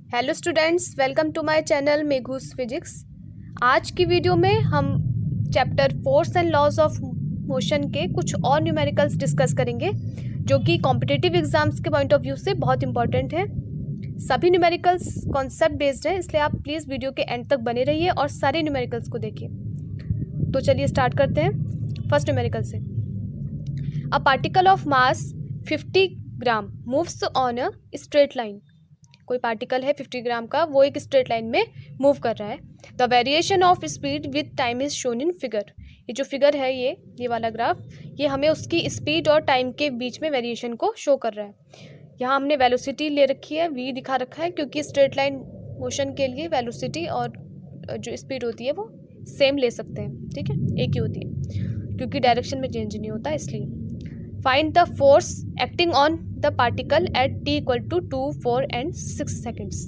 Hello students, welcome to my channel Meghu's physics. आज की video में हम chapter force and laws of motion के कुछ और न्यूमेरिकल्स डिस्कस करेंगे जो कि कॉम्पिटिटिव एग्जाम्स के पॉइंट ऑफ व्यू से बहुत इंपॉर्टेंट है। सभी न्यूमेरिकल्स कॉन्सेप्ट बेस्ड हैं, इसलिए आप प्लीज़ वीडियो के एंड तक बने रहिए और सारे न्यूमेरिकल्स को देखिए। तो चलिए स्टार्ट करते हैं फर्स्ट न्यूमेरिकल से। A particle of mass 50 gram moves on a straight line. कोई पार्टिकल है 50 ग्राम का, वो एक स्ट्रेट लाइन में मूव कर रहा है। The variation of speed with time is shown in figure. ये जो फिगर है, ये वाला ग्राफ, ये हमें उसकी स्पीड और टाइम के बीच में वेरिएशन को शो कर रहा है। यहाँ हमने वेलोसिटी ले रखी है, v दिखा रखा है, क्योंकि स्ट्रेट लाइन मोशन के लिए वेलोसिटी और जो स्पीड होती है वो सेम ले सकते हैं, ठीक है, एक ही होती है, क्योंकि डायरेक्शन में चेंज नहीं होता इसलिए। Find the force acting on the particle at t equal to 2, 4 and 6 seconds.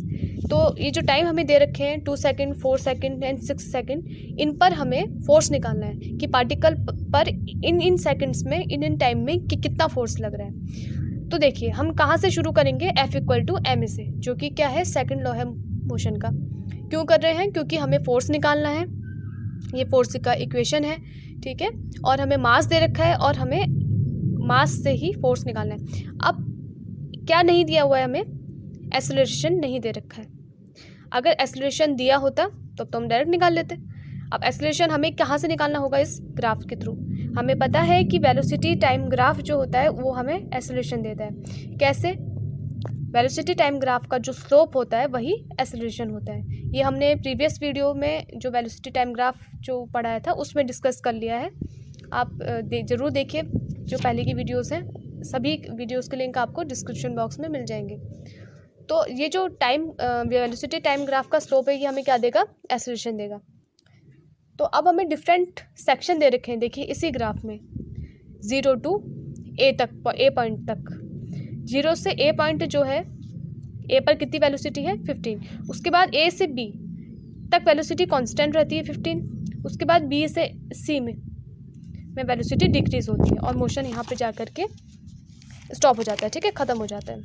तो ये जो टाइम हमें दे रखे हैं 2 सेकेंड, 4 सेकेंड एंड 6 सेकेंड, इन पर हमें फोर्स निकालना है कि पार्टिकल पर इन सेकेंड्स में, इन टाइम में कि कितना फोर्स लग रहा है। तो देखिए हम कहाँ से शुरू करेंगे, F इक्वल टू एम से, जो कि क्या है, सेकेंड लॉ है मोशन का। क्यों कर रहे हैं? क्योंकि हमें फोर्स निकालना है, ये फोर्स का इक्वेशन है, ठीक है, और हमें मास दे रखा है और हमें मास से ही फोर्स निकालना है। अब क्या नहीं दिया हुआ है हमें? एक्सेलरेशन नहीं दे रखा है। अगर एक्सेलरेशन दिया होता तो हम डायरेक्ट निकाल लेते। अब एक्सेलरेशन हमें कहाँ से निकालना होगा? इस ग्राफ के थ्रू। हमें पता है कि वेलोसिटी टाइम ग्राफ जो होता है वो हमें एक्सेलरेशन देता है। कैसे? वेलोसिटी टाइम ग्राफ का जो स्लोप होता है वही एक्सेलरेशन होता है। ये हमने प्रीवियस वीडियो में जो वेलोसिटी टाइम ग्राफ जो पढ़ाया था उसमें डिस्कस कर लिया है। आप ज़रूर देखिए, जो पहले की वीडियोस हैं, सभी वीडियोस के लिंक आपको डिस्क्रिप्शन बॉक्स में मिल जाएंगे। तो ये जो टाइम वेलोसिटी टाइम ग्राफ का स्लोप है, ये हमें क्या देगा? एक्सेलरेशन देगा। तो अब हमें डिफरेंट सेक्शन दे रखे हैं, देखिए इसी ग्राफ में, 0 टू ए तक, ए पॉइंट तक। 0 से ए पॉइंट जो है, ए पर कितनी वेलोसिटी है? 15। उसके बाद ए से बी तक वेलोसिटी कांस्टेंट रहती है 15। उसके बाद बी से सी में वेलोसिटी डिक्रीज होती है और मोशन यहाँ पे जा कर के स्टॉप हो जाता है, ठीक है, ख़त्म हो जाता है।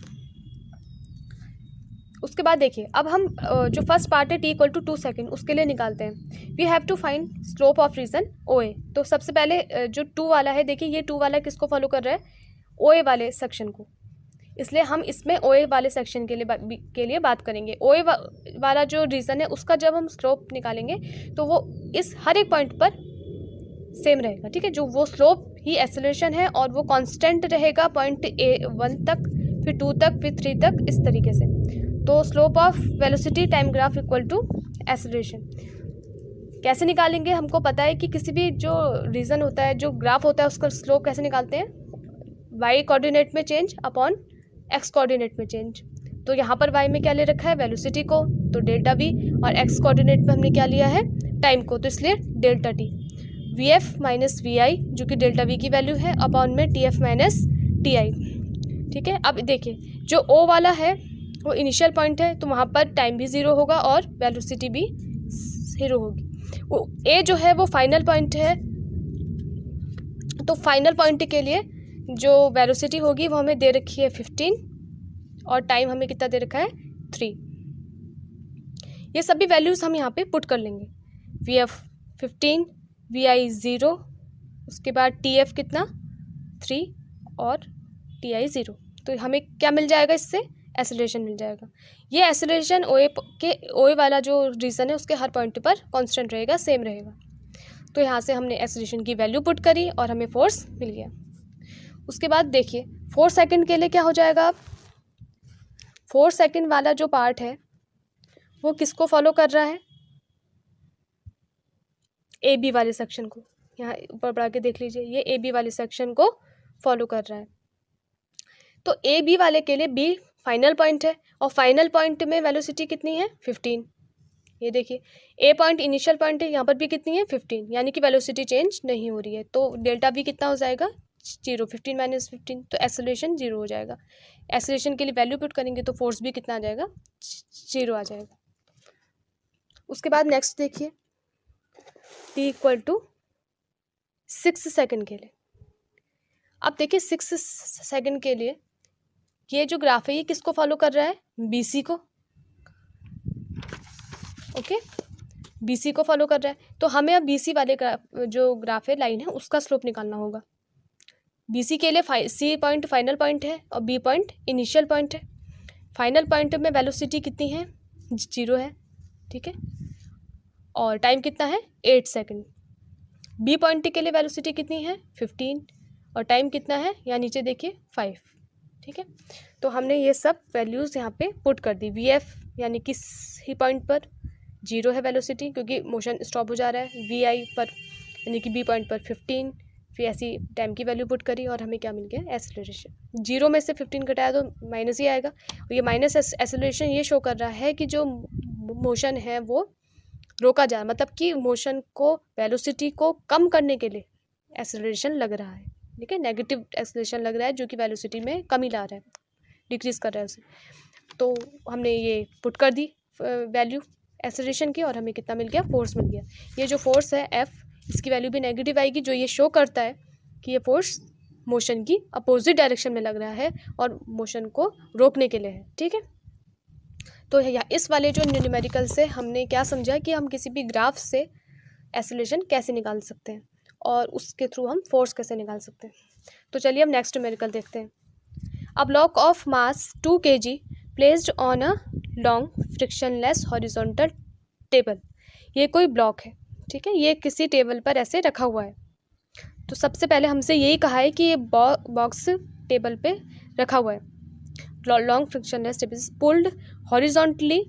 उसके बाद देखिए, अब हम जो फर्स्ट पार्ट है t इक्वल टू 2 सेकेंड, उसके लिए निकालते हैं। We have to find slope of region OA। तो सबसे पहले जो 2 वाला है, देखिए ये 2 वाला किसको फॉलो कर रहा है? OA वाले सेक्शन को, इसलिए हम इसमें OA वाले सेक्शन के लिए बात करेंगे। OA वाला जो रीजन है उसका जब हम स्लोप निकालेंगे तो वो इस हर एक पॉइंट पर सेम रहेगा, ठीक है, जो वो स्लोप ही एक्सेलरेशन है और वो कांस्टेंट रहेगा पॉइंट A1 तक, फिर 2 तक, फिर 3 तक, इस तरीके से। तो slope of velocity time graph equal to acceleration. कैसे निकालेंगे? हमको पता है कि किसी भी जो रीजन होता है, जो ग्राफ होता है, उसका स्लोप कैसे निकालते हैं? y कोऑर्डिनेट में चेंज अपॉन x कोऑर्डिनेट में चेंज। तो यहाँ पर y में क्या ले रखा है? वेलोसिटी को, तो डेल्टा v, और x कोऑर्डिनेट में हमने क्या लिया है? टाइम को, तो इसलिए delta t। V F minus V I, जो कि डेल्टा वी की वैल्यू है, अपॉन में T F minus T I, ठीक है। अब देखिए, जो ओ वाला है वो इनिशियल पॉइंट है, तो वहाँ पर टाइम भी 0 होगा और वेलोसिटी भी 0 होगी। वो ए जो है वो फाइनल पॉइंट है, तो फाइनल पॉइंट के लिए जो वेलोसिटी होगी वो हमें दे रखी है 15 और टाइम हमें कितना दे रखा है? 3। ये सभी वैल्यूज़ हम यहाँ पे पुट कर लेंगे। वी एफ 15, वी आई 0, उसके बाद टी एफ कितना? 3 और टी आई 0। तो हमें क्या मिल जाएगा? इससे एक्सेलरेशन मिल जाएगा। ये एक्सेलरेशन ओए वाला जो रीजन है उसके हर पॉइंट पर कांस्टेंट रहेगा, सेम रहेगा। तो यहाँ से हमने एक्सेलरेशन की वैल्यू पुट करी और हमें फोर्स मिल गया। उसके बाद देखिए 4 सेकेंड के लिए क्या हो जाएगा? अब 4 सेकेंड वाला जो पार्ट है वो किसको फॉलो कर रहा है? ए बी वाले सेक्शन को। यहाँ ऊपर बढ़ा के देख लीजिए, ये ए बी वाले सेक्शन को फॉलो कर रहा है। तो ए बी वाले के लिए बी फाइनल पॉइंट है और फाइनल पॉइंट में वेलोसिटी कितनी है? 15। ये देखिए, ए पॉइंट इनिशियल पॉइंट है, यहाँ पर भी कितनी है? 15, यानी कि वेलोसिटी चेंज नहीं हो रही है। तो डेल्टा बी कितना हो जाएगा? 0। 15 माइनस 15, तो एक्सेलरेशन 0 हो जाएगा। एक्सेलरेशन के लिए वैल्यू पुट करेंगे तो फोर्स भी कितना आ जाएगा? 0 आ जाएगा। उसके बाद नेक्स्ट देखिए, t इक्वल टू 6 सेकेंड के लिए। अब देखिए 6 सेकेंड के लिए ये जो ग्राफ है ये किसको फॉलो कर रहा है? BC को। ओके, BC को फॉलो कर रहा है, तो हमें अब BC वाले जो ग्राफ है, लाइन है, उसका स्लोप निकालना होगा। BC के लिए C पॉइंट फाइनल पॉइंट है और B पॉइंट इनिशियल पॉइंट है। फाइनल पॉइंट में वेलोसिटी कितनी है, 0 है, ठीक है, और टाइम कितना है, 8 सेकेंड। B पॉइंट के लिए वेलोसिटी कितनी है, 15, और टाइम कितना है, यहाँ नीचे देखिए 5, ठीक है। तो हमने ये सब वैल्यूज़ यहाँ पे पुट कर दी। VF यानी कि सी पॉइंट पर 0 है वेलोसिटी, क्योंकि मोशन स्टॉप हो जा रहा है। VI पर यानी कि B पॉइंट पर 15, फिर ऐसी टाइम की वैल्यू पुट करी और हमें क्या मिल गया, एसेलरेशन। 0 में से 15 घटाया तो माइनस ही आएगा, और ये माइनस एसेलरेशन ये शो कर रहा है कि जो मोशन है वो रोका जा रहा है, मतलब कि मोशन को, वेलोसिटी को कम करने के लिए एसेलरेशन लग रहा है, ठीक है, नेगेटिव एसेलरेशन लग रहा है, जो कि वेलोसिटी में कमी ला रहा है, डिक्रीज कर रहा है उसे। तो हमने ये पुट कर दी वैल्यू एसेलरेशन की, और हमें कितना मिल गया, फोर्स मिल गया। ये जो फोर्स है F, इसकी वैल्यू भी नेगेटिव आएगी, जो ये शो करता है कि ये फोर्स मोशन की अपोजिट डायरेक्शन में लग रहा है और मोशन को रोकने के लिए है, ठीक है। तो इस वाले जो न्यूमेरिकल से हमने क्या समझा कि हम किसी भी ग्राफ से एसेलरेशन कैसे निकाल सकते हैं और उसके थ्रू हम फोर्स कैसे निकाल सकते हैं। तो चलिए हम नेक्स्ट न्यूमेरिकल देखते हैं। A block of mass 2 kg placed on a long frictionless horizontal table. ये कोई ब्लॉक है, ठीक है, ये किसी टेबल पर ऐसे रखा हुआ है। तो सबसे पहले हमसे यही कहा है कि ये बॉक्स टेबल पे रखा हुआ है। Long frictionless table pulled horizontally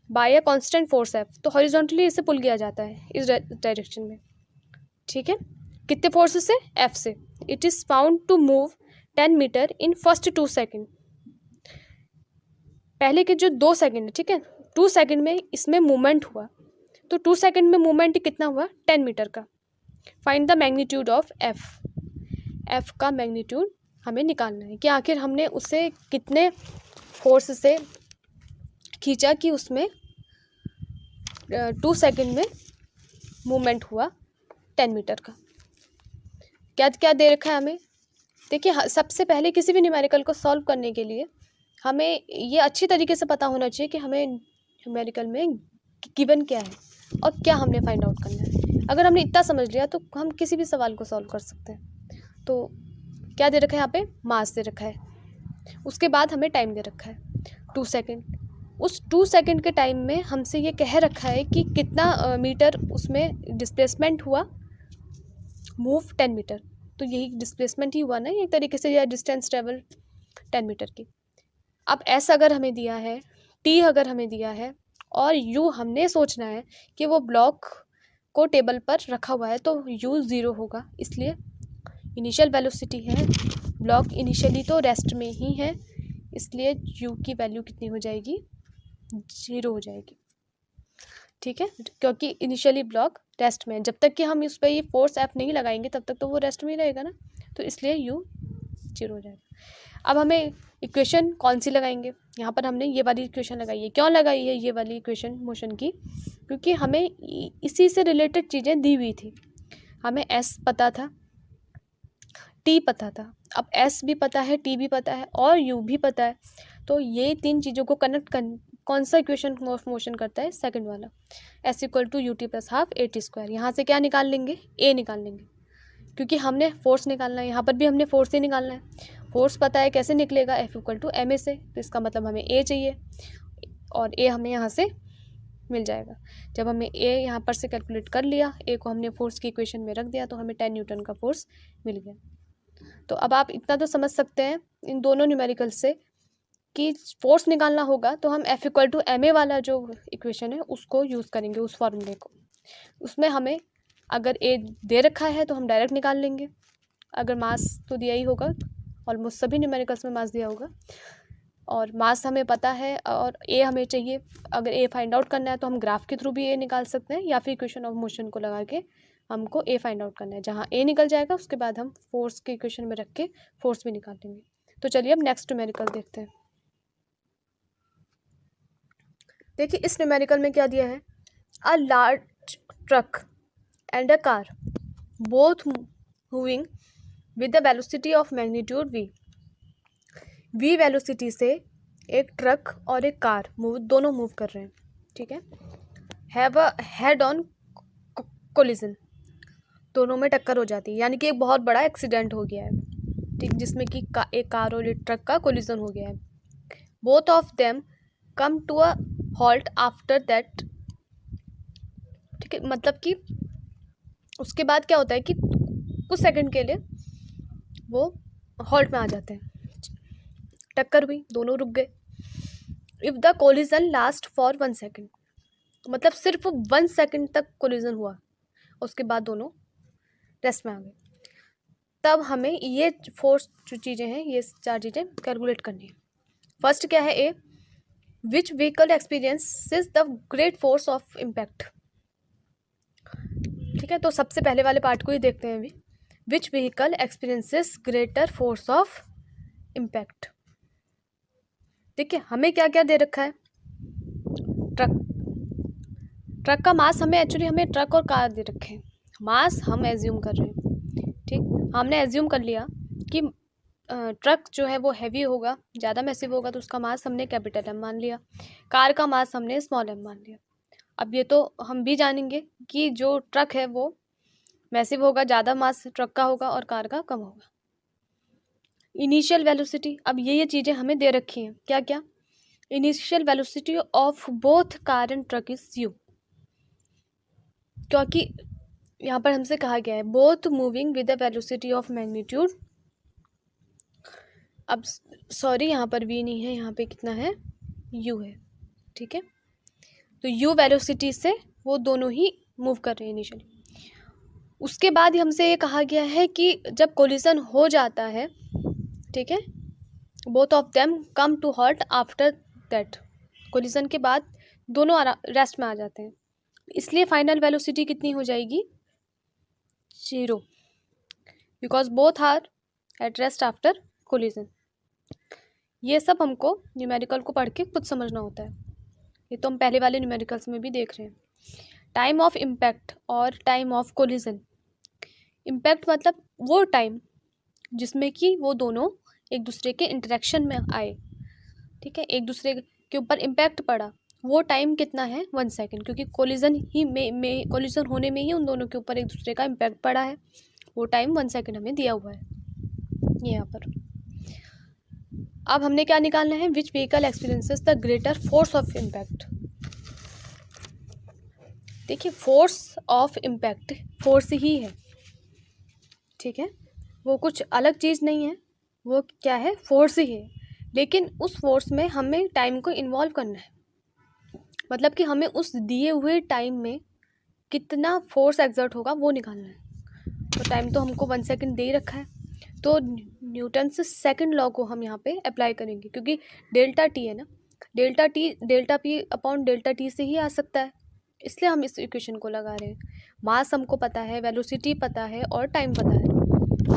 by a constant force F। तो हॉरिजॉन्टली इसे पुल किया जाता है इस डायरेक्शन में, ठीक है, कितने फोर्स से, F से। It is found to move 10 metre in first 2 second. पहले के जो 2 सेकेंड है, ठीक है, 2 सेकेंड में इसमें मूवमेंट हुआ, तो 2 सेकेंड में मूवमेंट कितना हुआ, 10 मीटर का। Find the magnitude of F। F का मैग्नीट्यूड हमें निकालना है कि आखिर हमने उसे कितने फोर्स से खींचा कि उसमें 2 सेकेंड में मूवमेंट हुआ 10 मीटर का। क्या क्या दे रखा है हमें, देखिए, सबसे पहले किसी भी न्यूमेरिकल को सॉल्व करने के लिए हमें ये अच्छी तरीके से पता होना चाहिए कि हमें न्यूमेरिकल में गिवन क्या है और क्या हमने फाइंड आउट करना है। अगर हमने इतना समझ लिया तो हम किसी भी सवाल को सॉल्व कर सकते हैं। तो क्या दे रखा है यहाँ पे, मास दे रखा है, उसके बाद हमें टाइम दे रखा है 2 सेकेंड। उस 2 सेकेंड के टाइम में हमसे ये कह रखा है कि कितना मीटर उसमें डिस्प्लेसमेंट हुआ, मूव 10 मीटर। तो यही डिस्प्लेसमेंट ही हुआ ना एक तरीके से, या डिस्टेंस ट्रेवल 10 मीटर की। अब एस अगर हमें दिया है, टी अगर हमें दिया है, और यू हमने सोचना है कि वो ब्लॉक को टेबल पर रखा हुआ है, तो यू 0 होगा, इसलिए इनिशियल वेलोसिटी है, ब्लॉक इनिशियली तो रेस्ट में ही है, इसलिए यू की वैल्यू कितनी हो जाएगी, 0 हो जाएगी, ठीक है, क्योंकि इनिशियली ब्लॉक रेस्ट में है। जब तक कि हम इस पर ये फोर्स F नहीं लगाएंगे तब तक तो वो रेस्ट में ही रहेगा ना, तो इसलिए यू 0 हो जाएगा। अब हमें इक्वेशन कौन सी लगाएंगे, यहाँ पर हमने ये वाली इक्वेशन लगाई है। क्यों लगाई है ये वाली इक्वेशन मोशन की, क्योंकि हमें इसी से रिलेटेड चीज़ें दी हुई थी। हमें S पता था, T पता था, अब S भी पता है, T भी पता है और U भी पता है। तो ये 3 चीज़ों को कनेक्ट कर कौन सा इक्वेशन ऑफ मोशन करता है, सेकंड वाला, S = UT + ½ AT²। यहाँ से क्या निकाल लेंगे, A निकाल लेंगे, क्योंकि हमने फोर्स निकालना है, यहाँ पर भी हमने फोर्स ही निकालना है। फोर्स पता है, कैसे निकलेगा, F = ma से, तो इसका मतलब हमें A चाहिए और A हमें यहाँ से मिल जाएगा। जब हमें A यहाँ पर से कैलकुलेट कर लिया, A को हमने फोर्स की इक्वेशन में रख दिया, तो हमें 10 न्यूटन का फोर्स मिल गया। तो अब आप इतना तो समझ सकते हैं इन दोनों न्यूमेरिकल से कि फोर्स निकालना होगा तो हम F = ma वाला जो इक्वेशन है उसको यूज़ करेंगे, उस फॉर्मूले को। उसमें हमें अगर A दे रखा है तो हम डायरेक्ट निकाल लेंगे, अगर मास तो दिया ही होगा, ऑलमोस्ट सभी न्यूमेरिकल्स में मास दिया होगा, और मास हमें पता है और A हमें चाहिए। अगर A फाइंड आउट करना है तो हम ग्राफ के थ्रू भी A निकाल सकते हैं, या फिर इक्वेशन ऑफ मोशन को लगा के हमको A फाइंड आउट करना है। जहाँ A निकल जाएगा उसके बाद हम फोर्स के इक्वेशन में रख के फोर्स भी निकाल लेंगे। तो चलिए अब नेक्स्ट न्यूमेरिकल देखते हैं। देखिए इस न्यूमेरिकल में क्या दिया है, a large truck and a car both moving with the velocity of magnitude v velocity से एक ट्रक और एक कार दोनों मूव कर रहे हैं, ठीक है। Have a head on collision, दोनों में टक्कर हो जाती है, यानी कि एक बहुत बड़ा एक्सीडेंट हो गया है, ठीक, जिसमें कि एक कार और एक ट्रक का कोलिजन हो गया है। Both of them come to a halt after that, ठीक है, मतलब कि उसके बाद क्या होता है कि कुछ सेकंड के लिए वो हॉल्ट में आ जाते हैं, टक्कर हुई, दोनों रुक गए। If the collision last for 1 second, मतलब सिर्फ 1 सेकेंड तक कोलिजन हुआ, उसके बाद दोनों रेस्ट में आ गए, तब हमें ये फोर्स जो चीज़ें हैं, ये 4 चीज़ें कैलकुलेट करनी है। फर्स्ट क्या है, A, which vehicle experiences the great force of impact, ठीक है, तो सबसे पहले वाले पार्ट को ही देखते हैं अभी। Which vehicle experiences greater force of impact, देखिए हमें क्या क्या दे रखा है, ट्रक, ट्रक का मास हमें एक्चुअली हमें ट्रक और कार दे रखे हैं, मास हम एज्यूम कर रहे हैं, ठीक, हमने एज्यूम कर लिया कि ट्रक जो है वो हैवी होगा, ज़्यादा मैसिव होगा, तो उसका मास हमने कैपिटल एम मान लिया, कार का मास हमने स्मॉल एम मान लिया। अब ये तो हम भी जानेंगे कि जो ट्रक है वो मैसिव होगा, ज़्यादा मास ट्रक का होगा और कार का कम होगा। इनिशियल वेलोसिटी, अब ये चीज़ें हमें दे रखी हैं, क्या क्या, initial velocity of both car and truck is you, क्योंकि यहाँ पर हमसे कहा गया है both moving with the velocity of magnitude, अब सॉरी यहाँ पर वी नहीं है, यहाँ पे कितना है, यू है, ठीक है, तो यू वेलोसिटी से वो दोनों ही मूव कर रहे हैं इनिशियली। उसके बाद हमसे ये कहा गया है कि जब कोलिजन हो जाता है, ठीक है, both of them come to halt after that, collision के बाद दोनों रेस्ट में आ जाते हैं, इसलिए फाइनल वेलोसिटी कितनी हो जाएगी, 0, because both are at rest after collision. ये सब हमको न्यूमेरिकल को पढ़ के कुछ समझना होता है, ये तो हम पहले वाले न्यूमेरिकल्स में भी देख रहे हैं। टाइम ऑफ इम्पैक्ट और टाइम ऑफ कोलिजन, इम्पैक्ट मतलब वो टाइम जिसमें कि वो दोनों एक दूसरे के इंटरेक्शन में आए, ठीक है, एक दूसरे के ऊपर इम्पैक्ट पड़ा, वो टाइम कितना है, 1 सेकेंड, क्योंकि कोलिजन ही में कोलिजन होने में ही उन दोनों के ऊपर एक दूसरे का इम्पैक्ट पड़ा है, वो टाइम 1 सेकेंड हमें दिया हुआ है ये यहाँ पर। अब हमने क्या निकालना है, which vehicle experiences the greater force of impact, देखिए फोर्स ऑफ इम्पैक्ट फोर्स ही है, ठीक है, वो कुछ अलग चीज़ नहीं है, वो क्या है, फोर्स ही है, लेकिन उस फोर्स में हमें टाइम को इन्वॉल्व करना है, मतलब कि हमें उस दिए हुए टाइम में कितना फोर्स एक्सर्ट होगा वो निकालना है। तो टाइम तो हमको 1 सेकेंड दे ही रखा है, तो न्यूटन से सेकंड लॉ को हम यहाँ पे अप्लाई करेंगे, क्योंकि डेल्टा टी है ना, delta T delta P upon delta T से ही आ सकता है, इसलिए हम इस इक्वेशन को लगा रहे हैं। मास हमको पता है, वेलोसिटी पता है और टाइम पता है,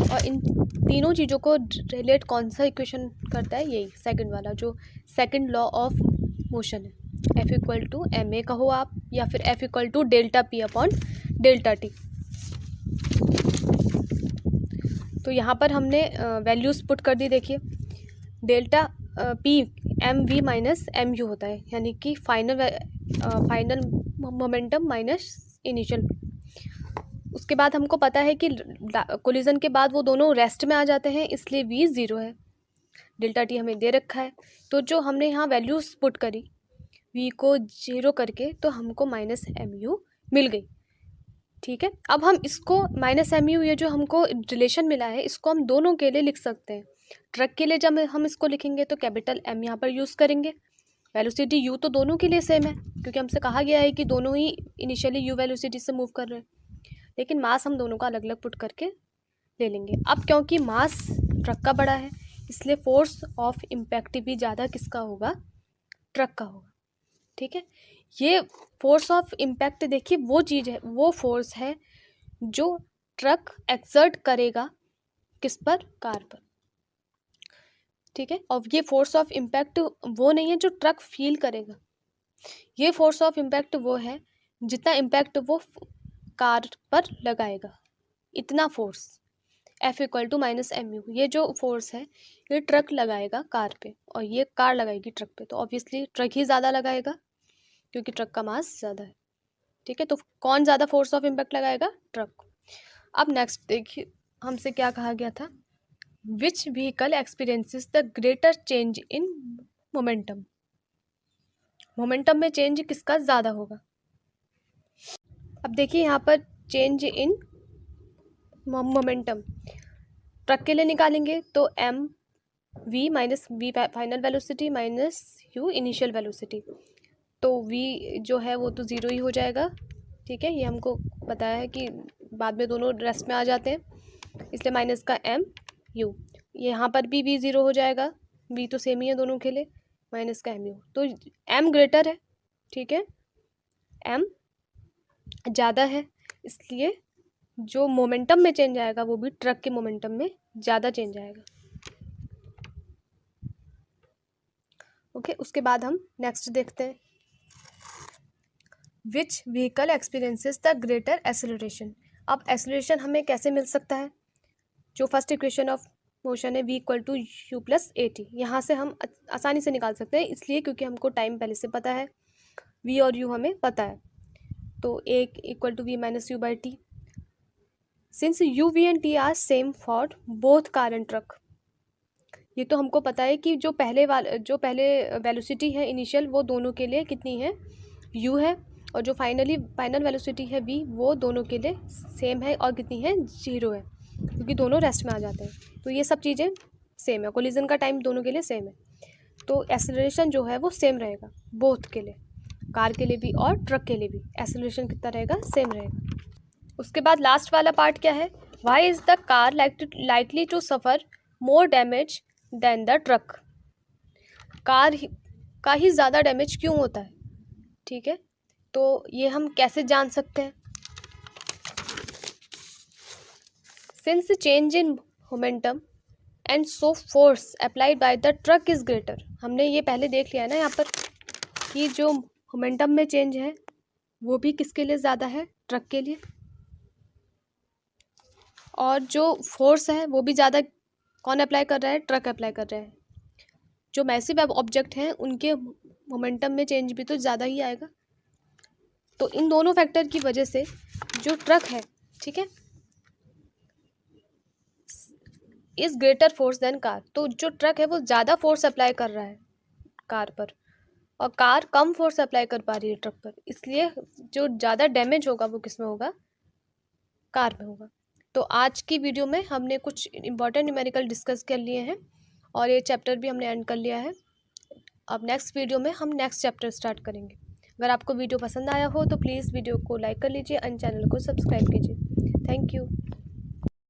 और इन तीनों चीज़ों को रिलेट कौन सा इक्वेशन करता है, यही सेकंड वाला जो सेकंड लॉ ऑफ मोशन है, F equal to M A कहो आप, या फिर F equal to delta P upon delta T. तो यहाँ पर हमने वैल्यूज़ पुट कर दी, देखिए delta P M V minus M U होता है, यानी कि फाइनल मोमेंटम माइनस इनिशियल। उसके बाद हमको पता है कि कोलिजन के बाद वो दोनों रेस्ट में आ जाते हैं, इसलिए वी 0 है, डेल्टा टी हमें दे रखा है, तो जो हमने यहाँ वैल्यूज़ पुट करी वी को 0 करके, तो हमको माइनस एम यू मिल गई, ठीक है। अब हम इसको माइनस एम यू, ये जो हमको रिलेशन मिला है, इसको हम दोनों के लिए लिख सकते हैं। ट्रक के लिए जब हम इसको लिखेंगे तो कैपिटल एम यहाँ पर यूज़ करेंगे, वेलोसिटी यू तो दोनों के लिए सेम है, क्योंकि हमसे कहा गया है कि दोनों ही इनिशियली यू वेलोसिटी से मूव कर रहे हैं, लेकिन मास हम दोनों का अलग अलग पुट करके ले लेंगे। अब क्योंकि मास ट्रक का बड़ा है, इसलिए फोर्स ऑफ इम्पैक्ट भी ज़्यादा किसका होगा, ट्रक का होगा, ठीक है। ये फोर्स ऑफ इम्पैक्ट देखिए वो चीज़ है, वो फोर्स है जो ट्रक एक्सर्ट करेगा किस पर, कार पर, ठीक है। और ये फोर्स ऑफ इम्पैक्ट वो नहीं है जो ट्रक फील करेगा, ये फोर्स ऑफ इम्पैक्ट वो है जितना इम्पैक्ट वो कार पर लगाएगा, इतना force, F equal to minus M U, ये जो फोर्स है ये ट्रक लगाएगा कार पे और ये कार लगाएगी ट्रक पे, तो ऑब्वियसली ट्रक ही ज़्यादा लगाएगा क्योंकि ट्रक का मास ज़्यादा है। ठीक है। तो कौन ज़्यादा फोर्स ऑफ इम्पैक्ट लगाएगा? ट्रक। अब नेक्स्ट देखिए हमसे क्या कहा गया था, which vehicle experiences the greater change in momentum. Momentum में चेंज किसका ज़्यादा होगा? अब देखिए यहाँ पर चेंज इन मोमेंटम ट्रक के लिए निकालेंगे तो M V minus V final velocity minus U initial velocity, तो वी जो है वो तो ज़ीरो ही हो जाएगा। ठीक है, ये हमको बताया है कि बाद में दोनों रेस्ट में आ जाते हैं, इसलिए माइनस का एम यू, यहाँ पर भी वी ज़ीरो हो जाएगा, वी तो सेम ही है दोनों के लिए, माइनस का एम यू, तो एम ग्रेटर है। ठीक है, एम ज़्यादा है, इसलिए जो मोमेंटम में चेंज आएगा वो भी ट्रक के मोमेंटम में ज़्यादा चेंज आएगा। ओके, उसके बाद हम नेक्स्ट देखते हैं, which vehicle experiences the greater acceleration. अब एक्सेलरेशन हमें कैसे मिल सकता है? जो फर्स्ट इक्वेशन ऑफ मोशन है v equal to U plus A T, यहाँ से हम आसानी से निकाल सकते हैं, इसलिए क्योंकि हमको टाइम पहले से पता है, v और u हमें पता है, तो a equal to V minus U by T. Since u v and t are same for both car and truck, ये तो हमको पता है कि जो पहले वेलोसिटी है इनिशियल वो दोनों के लिए कितनी है, u है, और जो फाइनल वेलोसिटी है v वो दोनों के लिए सेम है और कितनी है, 0 है, क्योंकि दोनों रेस्ट में आ जाते हैं। तो ये सब चीज़ें सेम है, कोलिजन का टाइम दोनों के लिए सेम है, तो एक्सेलरेशन जो है वो सेम रहेगा बोथ के लिए, कार के लिए भी और ट्रक के लिए भी एक्सेलरेशन कितना रहेगा, सेम रहेगा। उसके बाद लास्ट वाला पार्ट क्या है, why is the car likely to suffer more damage than the truck. Car का ही ज़्यादा डैमेज क्यों होता है? ठीक है, तो ये हम कैसे जान सकते हैं? Since change in momentum and so force applied by the truck is greater, हमने ये पहले देख लिया है ना यहाँ पर कि जो मोमेंटम में चेंज है वो भी किसके लिए ज़्यादा है, ट्रक के लिए, और जो फोर्स है वो भी ज़्यादा कौन अप्लाई कर रहा है, ट्रक अप्लाई कर रहा है। जो मैसिव ऑब्जेक्ट हैं उनके मोमेंटम में चेंज भी तो ज़्यादा ही आएगा, तो इन दोनों फैक्टर की वजह से जो ट्रक है, ठीक है, is greater force than car, तो जो ट्रक है वो ज़्यादा फोर्स अप्लाई कर रहा है कार पर, और कार कम फोर्स अप्लाई कर पा रही है ट्रक पर, इसलिए जो ज़्यादा डैमेज होगा वो किस में होगा, कार में होगा। तो आज की वीडियो में हमने कुछ इंपॉर्टेंट न्यूमेरिकल डिस्कस कर लिए हैं और ये चैप्टर भी हमने एंड कर लिया है। अब नेक्स्ट वीडियो में हम नेक्स्ट चैप्टर स्टार्ट करेंगे। अगर आपको वीडियो पसंद आया हो तो प्लीज़ वीडियो को लाइक कर लीजिए एंड चैनल को सब्सक्राइब कीजिए। Thank you.